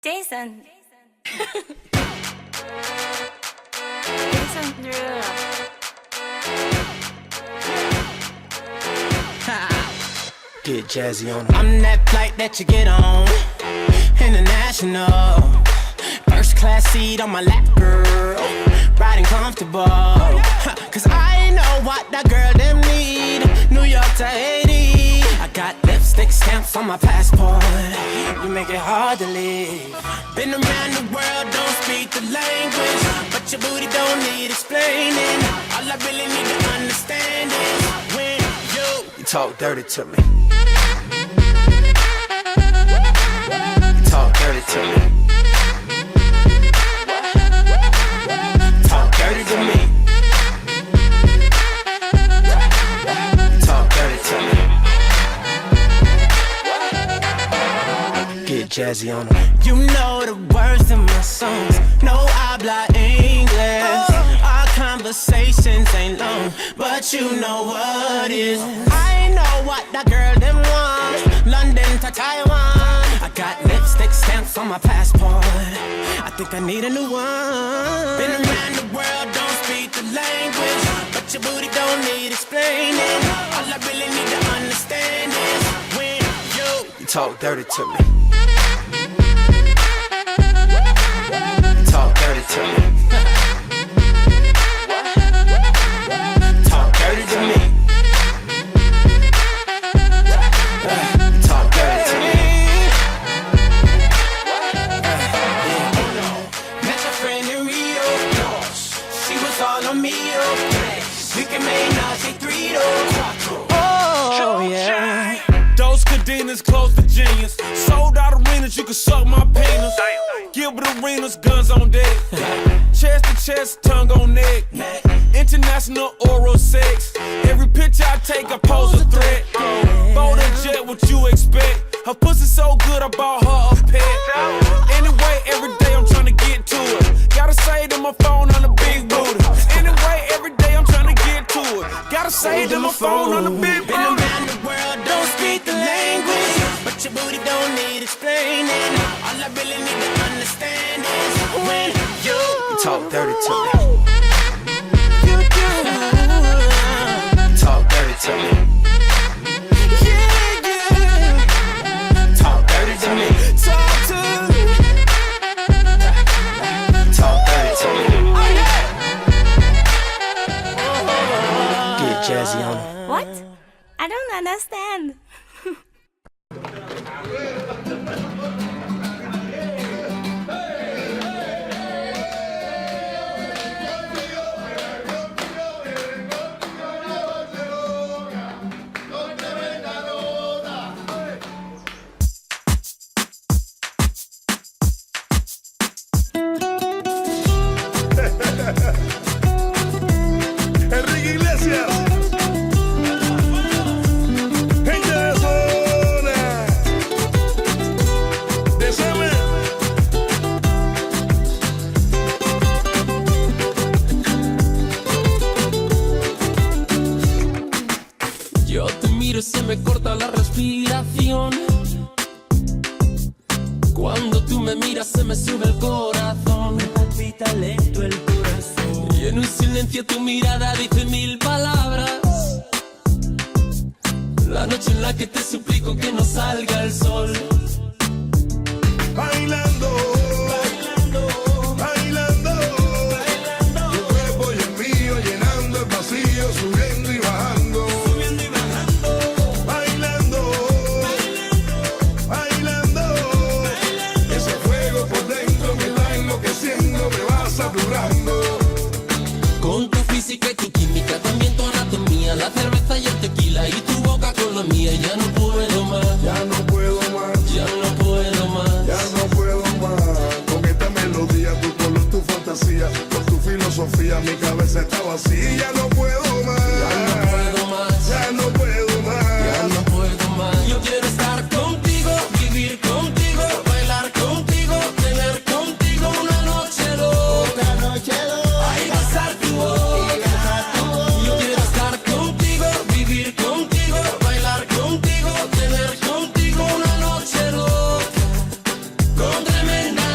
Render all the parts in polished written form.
Jason. Jason Derulo. Get jazzy on 'em. I'm that flight that you get on, international. First class seat on my lap, girl, riding comfortable. Cause I know what that girl them need. New York to Haiti, I got lipstick stamps on my passport. You make it hard to leave. Been around the world, don't speak the language, but your booty don't need explaining. All I really need to understand is when you talk dirty to me. You talk dirty to me. Talk dirty to me. Talk dirty to me. Get jazzy on 'em. You know the words of my songs. No habla English. Our conversations ain't long, but you know what is. I know what that girl them want. London to Taiwan. I got lipstick stamps on my passport. I think I need a new one. Been around the world, don't speak the language, but your booty don't need explaining. All I really need to understand is when you talk dirty to me. Talk dirty to me. Talk dirty to me. Talk dirty to me. Met your friend in Rio. She was all on me. We can make Nazi 3 Oh yeah. Those cadenas close to genius. Sold out arenas, you can suck my penis. Gilbert Arenas, guns on deck. Chest to chest, tongue on neck. International oral sex. Every picture I take, I pose a threat. Bold and jet, what you expect? Her pussy so good, I bought her a pet. Anyway, every day I'm trying to get to it. Gotta say to my phone on the big booty. Anyway, every day I'm trying to get to it. Gotta say to my phone on the big booty. Been around the world, don't speak the language, but your booty don't need explaining. All I really need to understand is when you talk dirty to me. You do. Talk dirty to me. Yeah, yeah. Talk dirty to me. Talk to me. Talk dirty to me. Oh, yeah. Get jazzy on 'em. What? I don't understand. Enrique Iglesias. Gente de zona. Bésame. Yo te miro y se me corta la respiración. Cuando tú me miras se me sube el corazón. Me palpita lento el corazón. Y en un silencio tu mirada dice 1000 palabras. La noche en la que te suplico que no salga el sol. Bailando. Bailando. Bailando. Tu cuerpo y el mío llenando el vacío, subiendo y bajando. Subiendo y bajando. Bailando. Bailando. Ese fuego por dentro me va enloqueciendo, me va saturando. Con tu física y tu química, también tu anatomía, la cerveza y el tequila y tu boca con la mía. Ya no puedo más, Ya no puedo más. ya no puedo más. Ya no puedo más. Con esta melodía, tu color, tu fantasía, con tu filosofía, mi cabeza está vacía. Ya no puedo más. Ya no puedo más, Ya no puedo más. ya no puedo más. Yo quiero estar contigo, vivir contigo, bailar contigo, tener contigo una noche loca. Ay, besar tu boca. Yo quiero estar contigo, vivir contigo, bailar contigo, tener contigo una noche loca. Con tremenda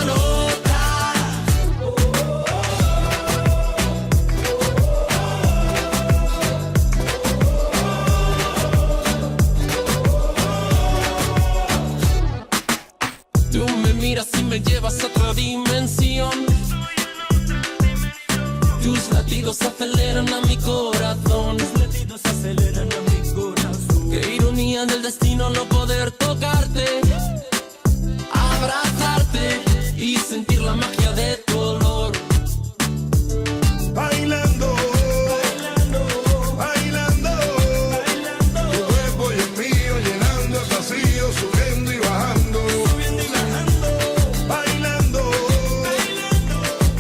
me miras y me llevas a otra dimensión. Tus latidos aceleran a mi corazón. Qué ironía del destino no poder tocarte, abrazarte y sentir la magia de tu olor. Bailando, bailando, tu cuerpo y el mío llenando el vacío, subiendo y bajando. Bailando,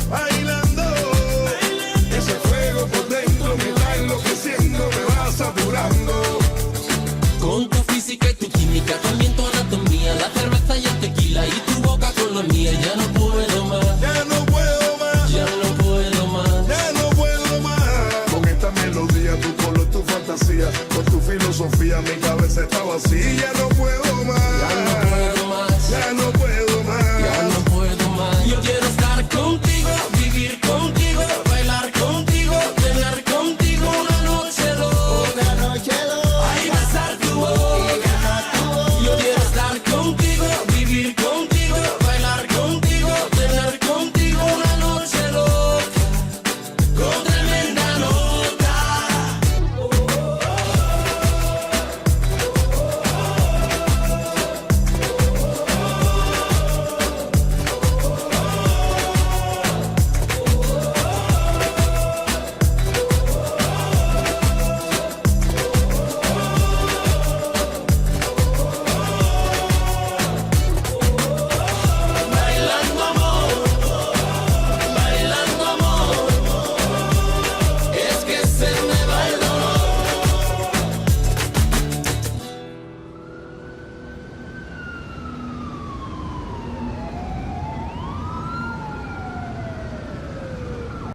bailando, ese fuego por dentro me va enloqueciendo, me va saturando. Con tu física y tu química, también tu anatomía, la cerveza y el tequila y tu boca con la mía. Ya no puedo más, Ya no puedo más, ya no puedo más. ya no puedo más. Con esta melodía, tu color, tu fantasía, con tu filosofía, mi cabeza está vacía. Ya no puedo más, Ya no puedo más. ya no